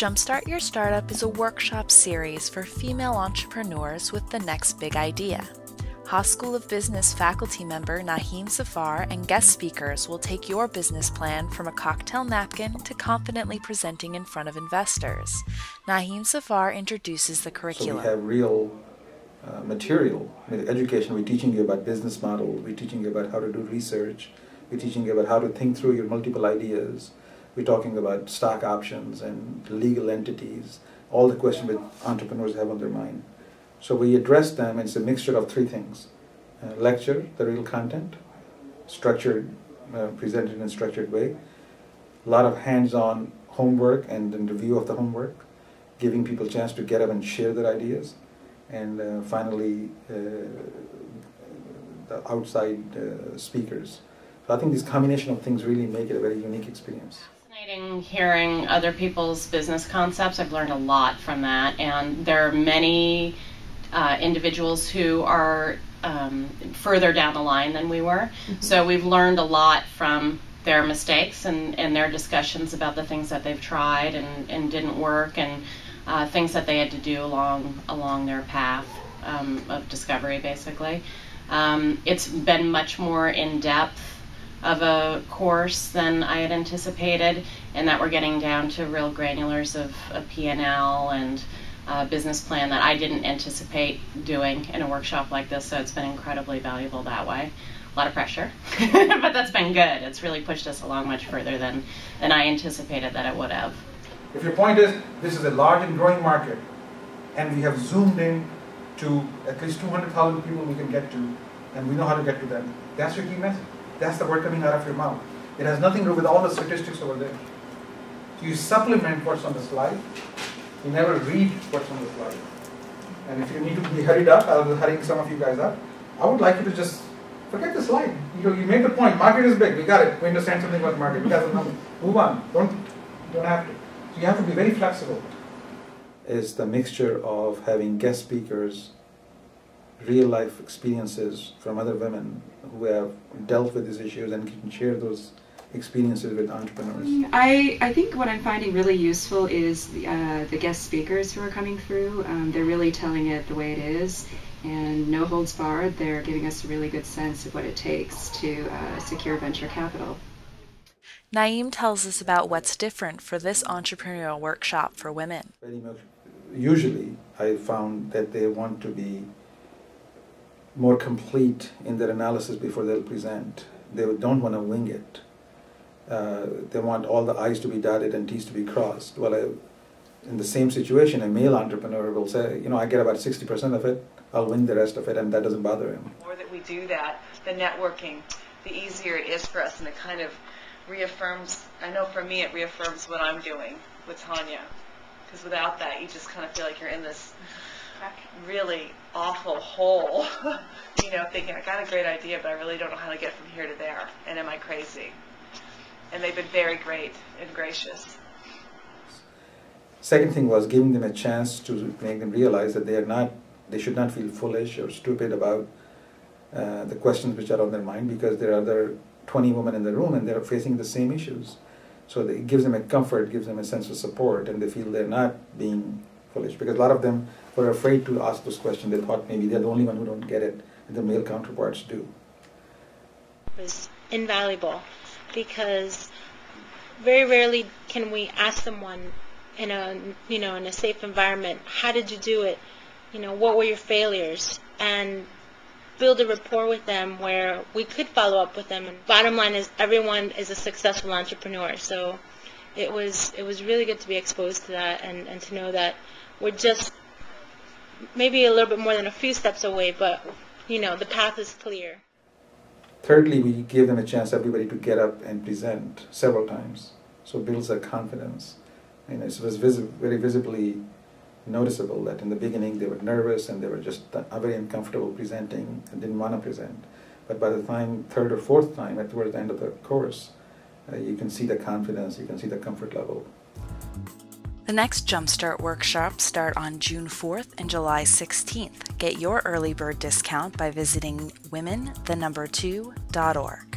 Jumpstart Your Startup is a workshop series for female entrepreneurs with the next big idea. Haas School of Business faculty member Naeem Zafar and guest speakers will take your business plan from a cocktail napkin to confidently presenting in front of investors. Naeem Zafar introduces the curriculum. So we have real material, education. We're teaching you about business model, we're teaching you about how to do research, we're teaching you about how to think through your multiple ideas. We're talking about stock options and legal entities, all the questions that entrepreneurs have on their mind. So we address them, and it's a mixture of three things. Lecture, the real content, structured, presented in a structured way, a lot of hands-on homework and then review of the homework, giving people a chance to get up and share their ideas, and finally the outside speakers. So I think this combination of things really make it a very unique experience. Fascinating hearing other people's business concepts. I've learned a lot from that, and there are many individuals who are further down the line than we were. Mm-hmm. So we've learned a lot from their mistakes and their discussions about the things that they've tried and didn't work, and things that they had to do along their path of discovery, basically. It's been much more in-depth of a course than I had anticipated, and that we're getting down to real granulars of P&L and business plan that I didn't anticipate doing in a workshop like this, so it's been incredibly valuable that way. A lot of pressure, but that's been good. It's really pushed us along much further than I anticipated that it would have. If your point is, this is a large and growing market, and we have zoomed in to at least 200,000 people we can get to, and we know how to get to them, that's your key message. That's the word coming out of your mouth. It has nothing to do with all the statistics over there. So you supplement what's on the slide. You never read what's on the slide. And if you need to be hurried up, I'll be hurrying some of you guys up. I would like you to just forget the slide. You made the point. Market is big. We got it. We understand something about market. We got the number. Move on. Don't have to. So you have to be very flexible. Is the mixture of having guest speakers, real life experiences from other women who have dealt with these issues and can share those experiences with entrepreneurs. I think what I'm finding really useful is the guest speakers who are coming through. They're really telling it the way it is, and no holds barred. They're giving us a really good sense of what it takes to secure venture capital. Naeem tells us about what's different for this entrepreneurial workshop for women. Usually I found that they want to be more complete in their analysis before they'll present. They don't want to wing it. They want all the I's to be dotted and T's to be crossed. Well, in the same situation, a male entrepreneur will say, I get about 60% of it, I'll wing the rest of it, and that doesn't bother him. The more that we do that, the networking, the easier it is for us, and it kind of reaffirms, I know for me it reaffirms what I'm doing with Tanya, because without that you just kind of feel like you're in this really awful hole, thinking I got a great idea, but I really don't know how to get from here to there, and am I crazy? And they've been very great and gracious. Second thing was giving them a chance to make them realize that they should not feel foolish or stupid about the questions which are on their mind, because there are other 20 women in the room and they're facing the same issues. So it gives them a comfort, gives them a sense of support, and they feel they're not being foolish, because a lot of them were afraid to ask those questions. They thought maybe they're the only one who don't get it, and the male counterparts do. It was invaluable, because very rarely can we ask someone in a safe environment, how did you do it? What were your failures? And build a rapport with them where we could follow up with them. And bottom line is, everyone is a successful entrepreneur. So it was really good to be exposed to that, and to know that we're just maybe a little bit more than a few steps away, but the path is clear. Thirdly, we gave them a chance, everybody, to get up and present several times. So it builds their confidence. And it was very visibly noticeable that in the beginning they were nervous and they were just very uncomfortable presenting and didn't want to present. But by the time, third or fourth time, towards the end of the course, you can see the confidence, you can see the comfort level. The next Jumpstart workshops start on June 4th and July 16th. Get your early bird discount by visiting women2.org.